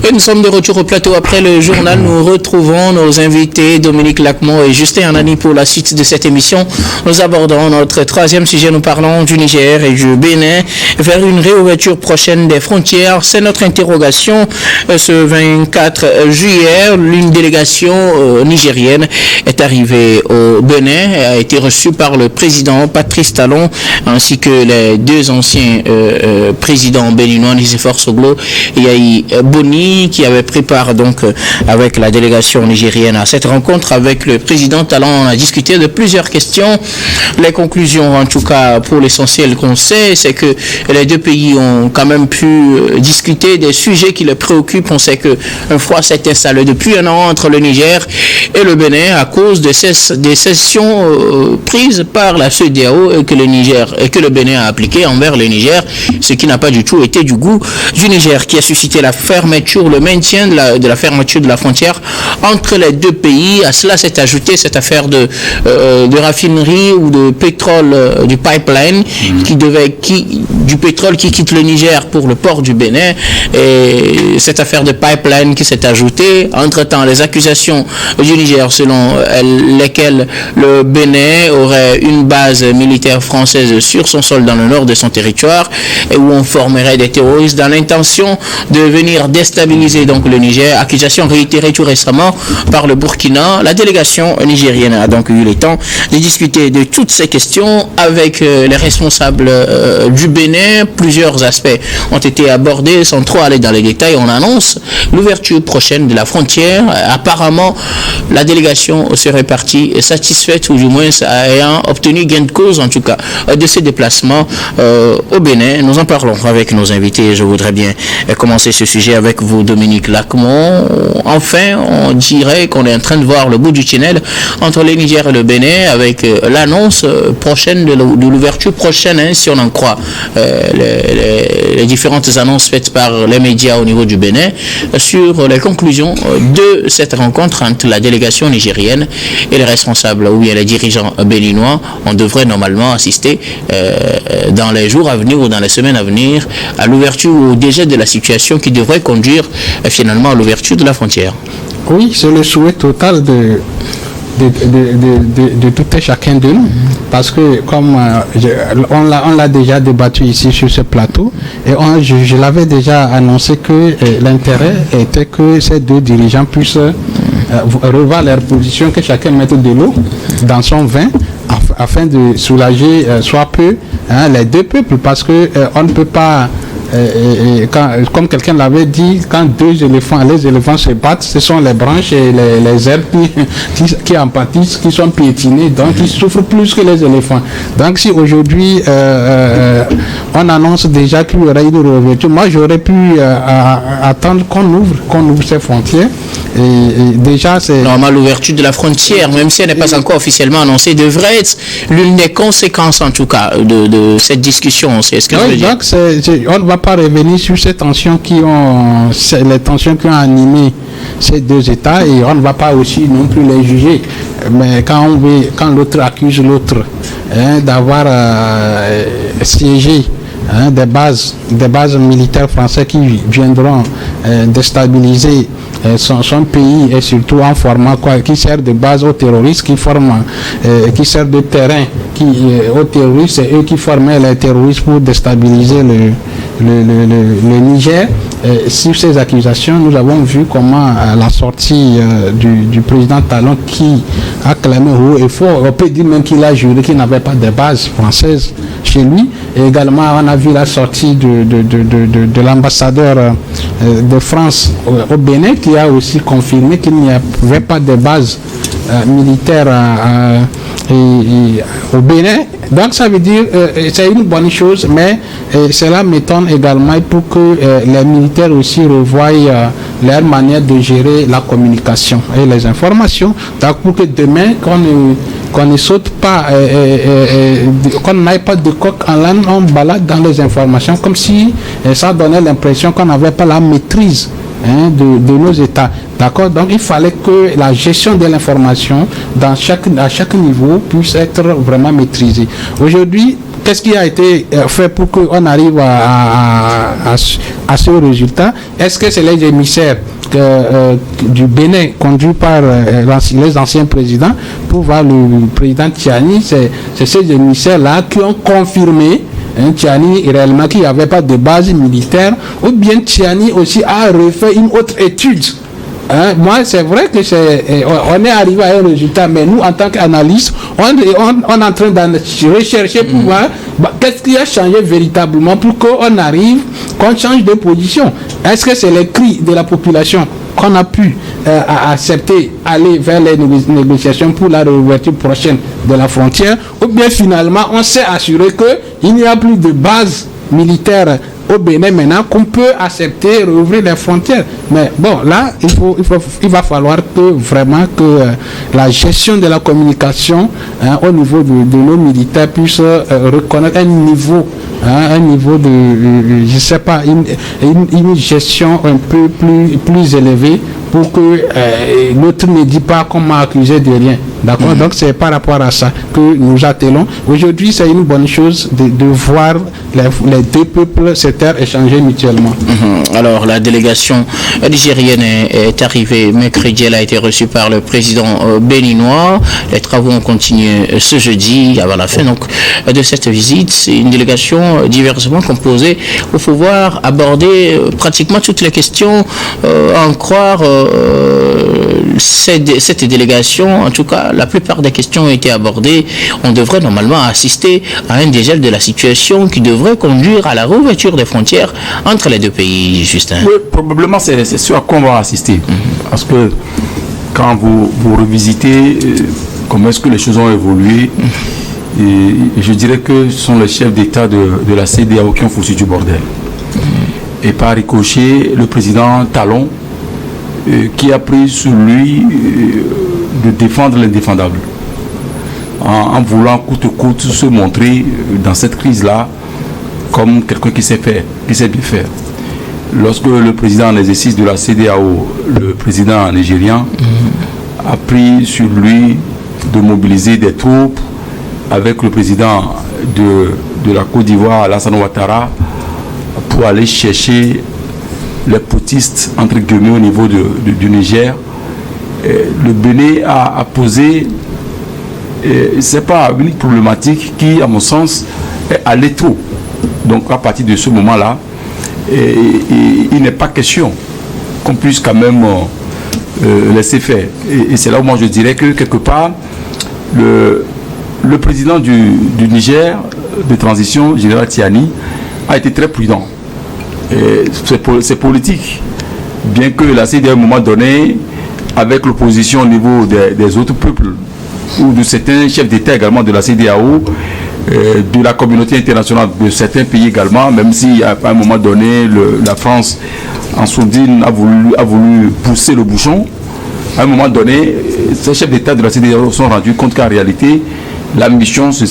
Et nous sommes de retour au plateau après le journal. Nous retrouvons nos invités Dominique Lacmont et Justin Anani pour la suite de cette émission. Nous abordons notre troisième sujet. Nous parlons du Niger et du Bénin vers une réouverture prochaine des frontières. C'est notre interrogation. Ce 24 juillet, l'une délégation nigérienne est arrivée au Bénin et a été reçue par le président Patrice Talon ainsi que les deux anciens présidents béninois, Nicéphore Soglo et Yahi Boni, qui avait pris part donc avec la délégation nigérienne à cette rencontre avec le président Talon. On a discuté de plusieurs questions. Les conclusions, en tout cas pour l'essentiel qu'on sait, c'est que les deux pays ont quand même pu discuter des sujets qui les préoccupent. On sait qu'un froid s'est installé depuis un an entre le Niger et le Bénin à cause des cessions prises par la CEDEAO et que le Bénin a appliqué envers le Niger, ce qui n'a pas du tout été du goût du Niger, qui a suscité le maintien de la fermeture de la frontière entre les deux pays. À cela s'est ajouté cette affaire de raffinerie ou de pétrole, du pipeline du pétrole qui quitte le Niger pour le port du Bénin, et cette affaire de pipeline qui s'est ajoutée. Entre-temps, les accusations du Niger selon lesquelles le Bénin aurait une base militaire française sur son sol dans le nord de son territoire et où on formerait des terroristes dans l'intention de venir déstabiliser donc le Niger. Accusation réitérée tout récemment par le Burkina. La délégation nigérienne a donc eu le temps de discuter de toutes ces questions avec les responsables du Bénin. Plusieurs aspects ont été abordés sans trop aller dans les détails. On annonce l'ouverture prochaine de la frontière. Apparemment, la délégation serait partie satisfaite, ou du moins ayant obtenu gain de cause, en tout cas, de ces déplacements au Bénin. Nous en parlons avec nos invités. Je voudrais bien commencer ce sujet avec vous, Dominique Lacmont. Enfin, on dirait qu'on est en train de voir le bout du tunnel entre le Niger et le Bénin avec l'annonce prochaine de l'ouverture prochaine, si on en croit les différentes annonces faites par les médias au niveau du Bénin sur les conclusions de cette rencontre entre la délégation nigérienne et les responsables ou bien les dirigeants béninois. On devrait normalement assister dans les jours à venir ou dans les semaines à venir à l'ouverture ou au dégel de la situation qui devrait conduire finalement à l'ouverture de la frontière. Oui, c'est le souhait total de tout et chacun de nous, parce que comme on l'a déjà débattu ici sur ce plateau, et je l'avais déjà annoncé que l'intérêt était que ces deux dirigeants puissent revoir leur position, que chacun mette de l'eau dans son vin afin de soulager soit peu les deux peuples, parce que on ne peut pas comme quelqu'un l'avait dit, quand les éléphants se battent, ce sont les branches et les herbes qui en pâtissent, qui sont piétinées, donc ils souffrent plus que les éléphants. Donc si aujourd'hui on annonce déjà qu'il y aura une réouverture, moi j'aurais pu attendre qu'on ouvre ces frontières. Et déjà c'est normal, l'ouverture de la frontière, même si elle n'est pas encore officiellement annoncée, devrait être l'une des conséquences en tout cas de cette discussion. C'est ce que je veux dire. Donc on ne va pas revenir sur les tensions qui ont animé ces deux États, et on ne va pas aussi non plus les juger. Mais quand l'autre accuse l'autre d'avoir siégé des bases militaires françaises qui viendront déstabiliser son pays, et surtout en formant qui sert de base aux terroristes, qui sert de terrain aux terroristes, et eux qui formaient les terroristes pour déstabiliser le Niger. Sur ces accusations, nous avons vu comment la sortie du président Talon, qui a clamé haut et fort, on peut dire même qu'il a juré qu'il n'avait pas de base française chez lui. Et également, on a vu la sortie de l'ambassadeur de France au Bénin, qui a aussi confirmé qu'il n'y avait pas de base militaire au Bénin. Donc ça veut dire c'est une bonne chose, mais cela m'étonne également pour que les militaires aussi revoient leur manière de gérer la communication et les informations. Donc pour que demain, qu'on ne saute pas, qu'on n'aille pas de coq en l'âne, on balade dans les informations comme si ça donnait l'impression qu'on n'avait pas la maîtrise de nos États. D'accord? Donc il fallait que la gestion de l'information à chaque niveau puisse être vraiment maîtrisée. Aujourd'hui, qu'est-ce qui a été fait pour qu'on arrive à ce résultat? Est-ce que c'est les émissaires du Bénin conduits par les anciens présidents pour voir le président Tiani? C'est ces émissaires-là qui ont confirmé Tiani réellement qu'il n'y avait pas de base militaire, ou bien Tiani aussi a refait une autre étude. Moi, c'est vrai que on est arrivé à un résultat, mais nous, en tant qu'analystes, on est en train de rechercher pour voir qu'est-ce qui a changé véritablement pour qu'on change de position. Est-ce que c'est les cris de la population qu'on a pu accepter, aller vers les négociations pour la réouverture prochaine de la frontière, ou bien finalement on s'est assuré qu'il n'y a plus de base militaire au Bénin maintenant, qu'on peut accepter rouvrir les frontières. Mais bon, là, il va falloir vraiment que la gestion de la communication au niveau de nos militaires puisse reconnaître un niveau de, je sais pas, une gestion un peu plus élevée pour que l'autre ne dit pas qu'on m'a accusé de rien. D'accord? Donc c'est par rapport à ça que nous attelons. Aujourd'hui, c'est une bonne chose de voir les deux peuples se taire, échanger mutuellement. Alors la délégation nigérienne est arrivée mercredi, elle a été reçue par le président béninois. Les travaux ont continué ce jeudi avant la fin donc de cette visite. C'est une délégation diversement composée pour pouvoir aborder pratiquement toutes les questions, à en croire cette délégation. En tout cas, la plupart des questions ont été abordées. On devrait normalement assister à un dégel de la situation qui devrait conduire à la réouverture des frontières entre les deux pays, Justin. Oui, probablement c'est ce à quoi on va assister. Parce que quand vous revisitez comment est-ce que les choses ont évolué, et je dirais que ce sont les chefs d'État de la CEDEAO qui ont foutu du bordel. Et par ricochet, le président Talon qui a pris sur lui de défendre l'indéfendable. En voulant coûte que coûte se montrer dans cette crise-là comme quelqu'un qui sait bien faire. Lorsque le président en exercice de la CEDEAO, le président nigérian, a pris sur lui de mobiliser des troupes avec le président de la Côte d'Ivoire, Alassane Ouattara, pour aller chercher les poutistes, entre guillemets, au niveau du Niger, le Bénin a posé, c'est pas une problématique qui, à mon sens, est allée trop. Donc à partir de ce moment-là, il n'est pas question qu'on puisse quand même laisser faire. Et c'est là où moi je dirais que quelque part, le président du Niger de transition, général Tiani, a été très prudent. C'est politique. Bien que la CEDEAO, à un moment donné, avec l'opposition au niveau des autres peuples, ou de certains chefs d'État également de la CEDEAO, de la communauté internationale, de certains pays également, même si à un moment donné, la France, en sourdine, a voulu pousser le bouchon, à un moment donné, ces chefs d'État de la CEDEAO se sont rendus compte qu'en réalité, la mission, ce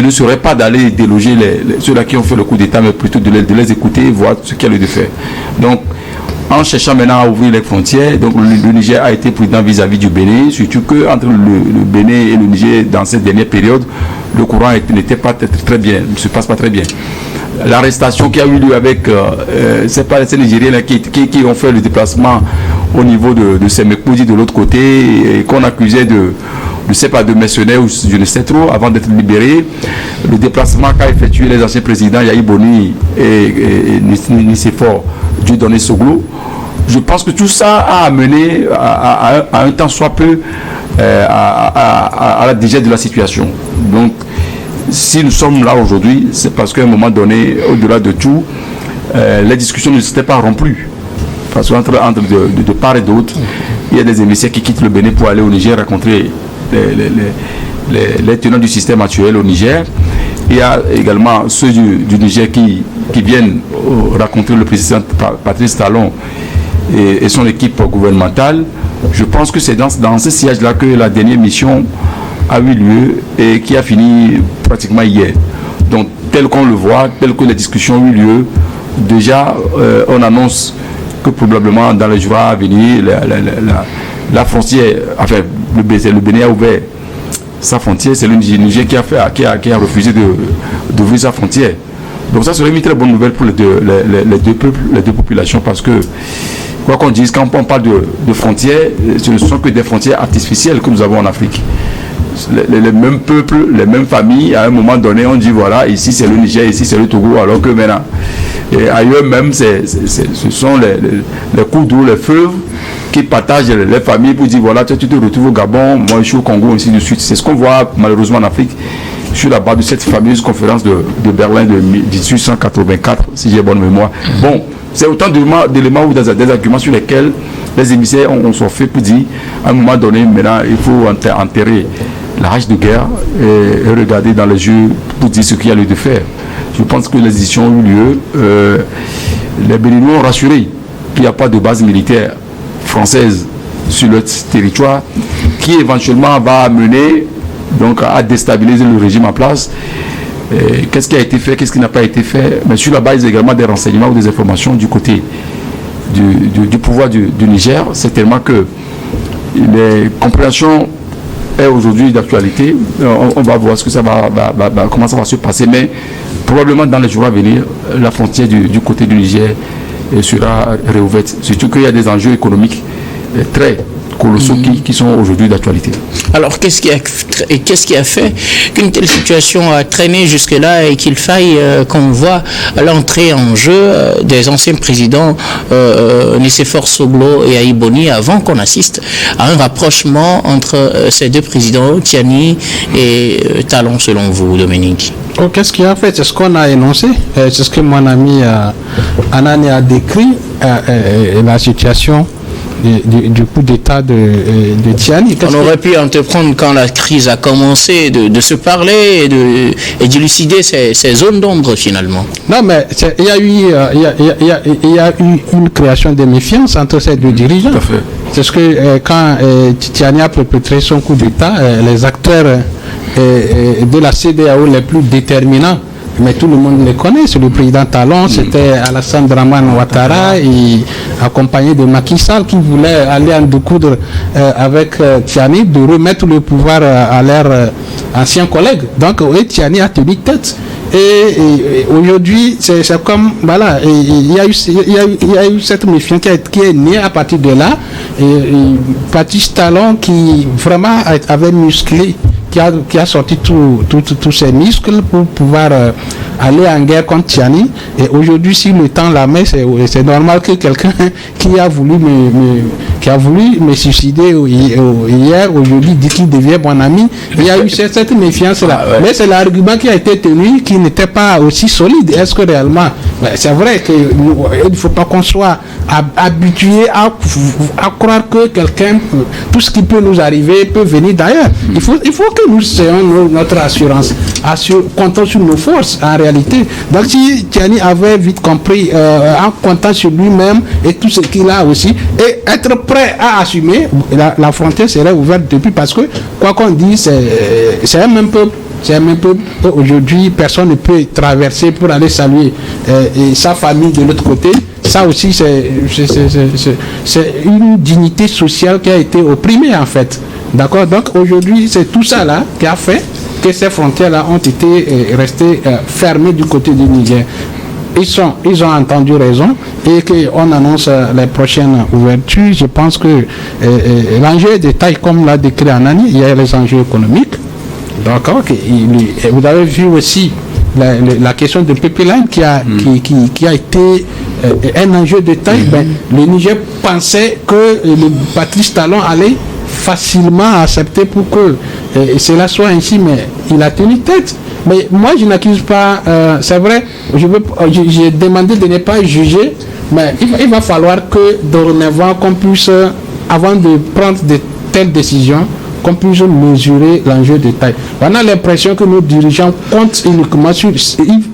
ne serait pas d'aller déloger ceux-là qui ont fait le coup d'État, mais plutôt de les écouter et voir ce qu'il y a lieu de faire. Donc, en cherchant maintenant à ouvrir les frontières, donc le Niger a été prudent vis-à-vis du Bénin, surtout qu'entre le Bénin et le Niger, dans cette dernière période, le courant n'était pas très bien, ne se passe pas très bien. L'arrestation qui a eu lieu avec, c'est pas les Nigériens qui ont fait le déplacement au niveau de Semekoudi de l'autre côté, et qu'on accusait de mercenaires ou je ne sais trop, avant d'être libérés. Le déplacement qu'a effectué les anciens présidents Yahi Boni et Nicéphore Dieudonné Soglo, je pense que tout ça a amené à un temps soit peu à la dégel de la situation. Donc, si nous sommes là aujourd'hui, c'est parce qu'à un moment donné, au-delà de tout, les discussions ne s'étaient pas rompues. Parce qu'entre de part et d'autre, il y a des émissaires qui quittent le Bénin pour aller au Niger rencontrer les tenants du système actuel au Niger. Il y a également ceux du Niger qui viennent rencontrer le président Patrice Talon et son équipe gouvernementale. Je pense que c'est dans ce siège-là que la dernière mission a eu lieu et qui a fini pratiquement hier. Donc tel qu'on le voit, tel que les discussions ont eu lieu, déjà on annonce que probablement dans les jours à venir, la frontière, enfin le Bénin a ouvert sa frontière, c'est le Niger qui a refusé d'ouvrir sa frontière. Donc ça serait une très bonne nouvelle pour les deux peuples, les deux populations, parce que, quoi qu'on dise, quand on parle de frontières, ce ne sont que des frontières artificielles que nous avons en Afrique. Les mêmes peuples, les mêmes familles, à un moment donné, on dit voilà, ici c'est le Niger, ici c'est le Togo, alors que maintenant, et ailleurs même, ce sont les cours d'eau, les fleuves qui partagent les familles pour dire voilà, tu te retrouves au Gabon, moi je suis au Congo, ainsi de suite. C'est ce qu'on voit malheureusement en Afrique sur la base de cette fameuse conférence de Berlin de 1884, si j'ai bonne mémoire. Bon, c'est autant d'éléments ou des arguments sur lesquels les émissaires sont faits pour dire à un moment donné, maintenant il faut enterrer la rage de guerre et regarder dans les yeux pour dire ce qu'il y a lieu de faire. Je pense que les décisions ont eu lieu. Les Béninois ont rassuré qu'il n'y a pas de base militaire française sur le territoire qui éventuellement va amener donc à déstabiliser le régime en place. Qu'est-ce qui a été fait, qu'est-ce qui n'a pas été fait, mais sur la base également des renseignements ou des informations du côté du pouvoir du Niger, c'est tellement que les compréhensions est aujourd'hui d'actualité. On va voir ce que ça comment ça va se passer, mais probablement dans les jours à venir, la frontière du côté du Niger sera réouverte. Surtout qu'il y a des enjeux économiques très colossaux qui sont aujourd'hui d'actualité. Alors, qu'est-ce qui a fait qu'une telle situation a traîné jusque-là et qu'il faille qu'on voit l'entrée en jeu des anciens présidents Nicéphore Soglo et Aïboni avant qu'on assiste à un rapprochement entre ces deux présidents, Tiani et Talon, selon vous, Dominique? Qu'est-ce qui a fait? C'est ce qu'on a énoncé, c'est ce que mon ami Anani a décrit, la situation du coup d'état de Tiani. On aurait pu entreprendre quand la crise a commencé de se parler et d'élucider ces zones d'ombre finalement. Non, mais il y a eu une création de méfiance entre ces deux dirigeants. Tout à fait. C'est ce que quand Tiani a perpétré son coup d'État, les acteurs de la CEDEAO les plus déterminants, mais tout le monde les connaît, c'est le président Talon, c'était Alassane Dramane Ouattara, et accompagné de Macky Sall qui voulait aller en découdre avec Tiani, de remettre le pouvoir à leurs anciens collègues. Donc Tiani a tenu tête. Et aujourd'hui, c'est comme, voilà, il y a eu cette méfiance qui est née à partir de là. Et Patrice Talon qui vraiment avait musclé, qui a sorti tous ses muscles pour pouvoir aller en guerre contre Tiani. Et aujourd'hui, si le temps la met, c'est normal que quelqu'un qui a voulu me suicider hier, aujourd'hui, dit qu'il devient mon ami. Il y a eu cette méfiance-là. Ah, ouais. Mais c'est l'argument qui a été tenu qui n'était pas aussi solide. Est-ce que réellement, c'est vrai qu'il ne faut pas qu'on soit habitué à croire que quelqu'un, tout ce qui peut nous arriver peut venir d'ailleurs. Il faut que nous ayons notre assurance, comptons sur nos forces en réalité. Donc si Tiani avait vite compris, en comptant sur lui-même et tout ce qu'il a aussi, et être prêt à assumer, la frontière serait ouverte depuis, parce que quoi qu'on dise, c'est un même peuple. C'est un peu aujourd'hui, personne ne peut traverser pour aller saluer et sa famille de l'autre côté. Ça aussi, c'est une dignité sociale qui a été opprimée en fait. D'accord? Donc aujourd'hui, c'est tout ça là qui a fait que ces frontières-là ont été restées fermées du côté du Niger. Ils ont entendu raison et qu'on annonce les prochaines ouvertures. Je pense que l'enjeu est de taille, comme l'a décrit Anani. Il y a les enjeux économiques. D'accord. Vous avez vu aussi la question de pipeline qui a été un enjeu de taille. Le Niger pensait que le Patrice Talon allait facilement accepter pour que cela soit ainsi, mais il a tenu tête. Mais moi, je n'accuse pas, c'est vrai, j'ai demandé de ne pas juger, mais il va falloir que dorénavant qu'on puisse, avant de prendre de telles décisions, qu'on puisse mesurer l'enjeu de taille. On a l'impression que nos dirigeants comptent uniquement sur...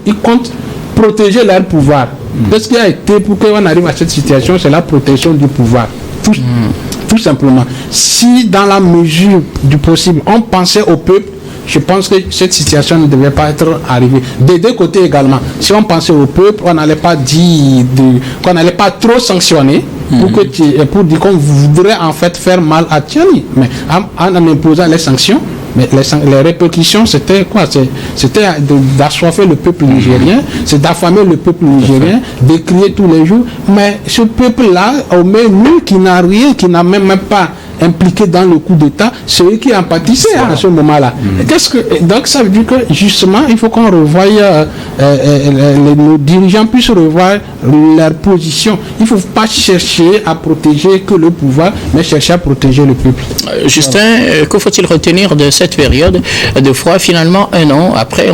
Ils comptent protéger leur pouvoir. Ce qui a été pour qu'on arrive à cette situation, c'est la protection du pouvoir. Tout simplement. Si dans la mesure du possible, on pensait au peuple, je pense que cette situation ne devait pas être arrivée. Des deux côtés également. Si on pensait au peuple, on n'allait pas dire qu'on n'allait pas trop sanctionner pour dire qu'on voudrait en fait faire mal à Tiani. Mais en imposant les sanctions, Mais les répercussions, c'était quoi? C'était d'assoiffer le peuple nigérien, c'est d'affamer le peuple nigérien, de crier tous les jours. Mais ce peuple-là, au menu qui n'a rien, qui n'a même pas impliqué dans le coup d'État, c'est eux qui en pâtissaient à ce moment-là. Donc ça veut dire que justement, il faut qu'on revoie, nos dirigeants puissent revoir leur position. Il ne faut pas chercher à protéger que le pouvoir, mais chercher à protéger le peuple. Justin, que faut-il retenir de cette période de froid? Finalement, un an après,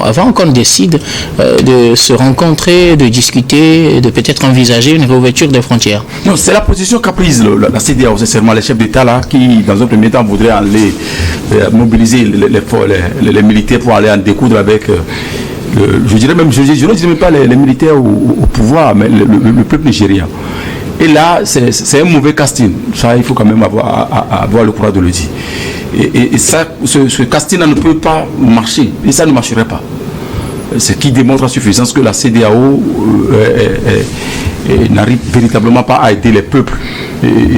avant qu'on décide de se rencontrer, de discuter, de peut-être envisager une réouverture des frontières. Non, c'est la position qu'a prise la CEDEAO, sincèrement, les chefs d'État là, qui dans un premier temps voudraient aller mobiliser les militaires pour aller en découdre avec, je dirais même, je ne dis même pas les militaires au pouvoir, mais le peuple nigérien. Et là, c'est un mauvais casting. Ça, il faut quand même avoir le courage de le dire. Et ça, ce casting-là ne peut pas marcher. Et ça ne marcherait pas. Ce qui démontre à suffisance que la CEDEAO n'arrive véritablement pas à aider les peuples.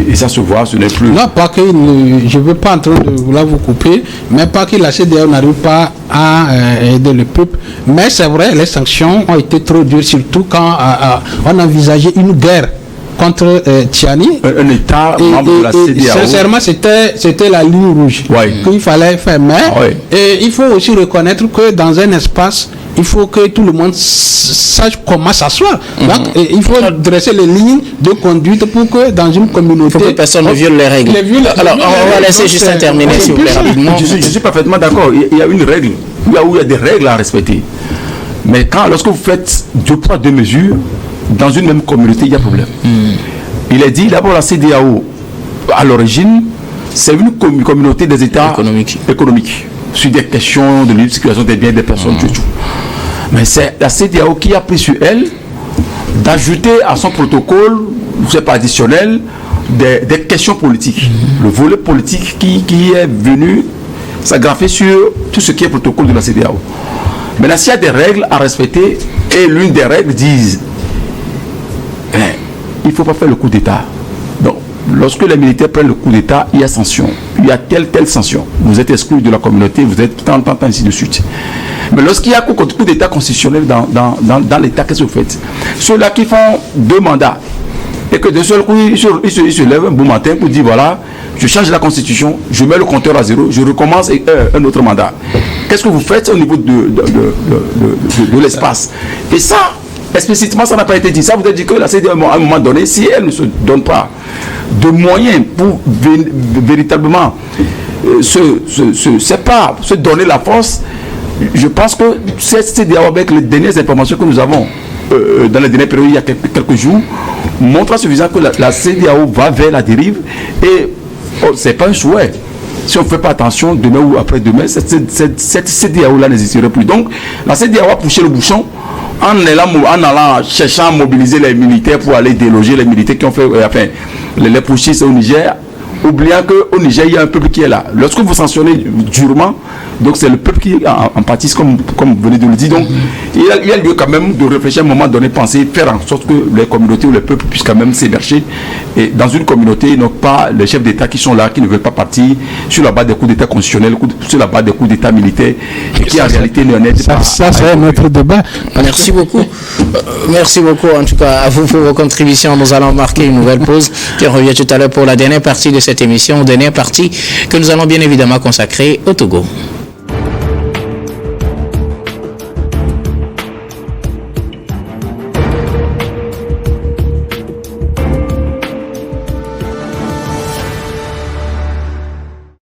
Et ça se voit, ce n'est plus... Non, pas que je ne veux pas en train de vouloir vous couper, mais pas que la CEDEAO n'arrive pas à aider le peuple. Mais c'est vrai, les sanctions ont été trop dures, surtout quand on envisageait une guerre contre Tiani. Un État membre de la CEDEAO. Sincèrement, c'était la ligne rouge qu'il fallait faire. Mais et il faut aussi reconnaître que dans un espace, il faut que tout le monde sache comment s'asseoir. Donc, il faut dresser les lignes de conduite pour que dans une communauté... Il faut que personne ne viole les règles. Alors, on va laisser Justin terminer, s'il vous plaît, rapidement. Je suis parfaitement d'accord. Il y a une règle. Il y a des règles à respecter. Mais lorsque vous faites 2 poids 2 mesures, dans une même communauté, il y a problème. Il est dit, d'abord, la CEDEAO, à l'origine, c'est une communauté des États économiques sur des questions de libre circulation des biens des personnes, tout. Mais c'est la CEDEAO qui a pris sur elle d'ajouter à son protocole, c'est pas additionnel, des questions politiques. Le volet politique qui est venu s'agrafer sur tout ce qui est protocole de la CEDEAO. Maintenant, s'il y a des règles à respecter, et l'une des règles dit il ne faut pas faire le coup d'État. Donc, lorsque les militaires prennent le coup d'État, il y a sanction. Il y a telle sanction. Vous êtes exclu de la communauté, vous êtes tant, ainsi de suite. Mais lorsqu'il y a coup d'État constitutionnel dans l'État, qu'est-ce que vous faites? Ceux-là qui font 2 mandats, et que de seul coup, ils se lèvent un bon matin pour dire, voilà, je change la constitution, je mets le compteur à 0, je recommence un autre mandat. Qu'est-ce que vous faites au niveau de l'espace? Et ça, explicitement, ça n'a pas été dit. Ça voudrait dire que la CEDEAO, à un moment donné, si elle ne se donne pas de moyens pour véritablement se donner la force, je pense que cette CEDEAO, avec les dernières informations que nous avons dans les dernières périodes, il y a quelques jours, montre à suffisance que la CEDEAO va vers la dérive et ce n'est pas un souhait. Si on ne fait pas attention, demain ou après-demain, cette CEDEAO-là n'existerait plus. Donc, la CEDEAO a poussé le bouchon en allant chercher à mobiliser les militaires pour aller déloger les militaires qui ont fait les putschistes au Niger, oubliant qu'au Niger, il y a un peuple qui est là. Lorsque vous sanctionnez durement, donc c'est le peuple qui en pâtisse, comme vous venez de le dire. Donc, il y a lieu quand même de réfléchir à un moment donné, penser, faire en sorte que les communautés ou les peuples puissent quand même s'héberger. Et dans une communauté, donc pas les chefs d'État qui sont là, qui ne veulent pas partir sur la base des coups d'État constitutionnels, sur la base des coups d'État militaires, et qui en réalité ne n'aident pas. Ça, c'est notre débat. Merci beaucoup. Merci beaucoup, en tout cas, à vous pour vos contributions. Nous allons marquer une nouvelle pause qui revient tout à l'heure pour la dernière partie de cette émission, dernière partie que nous allons bien évidemment consacrer au Togo.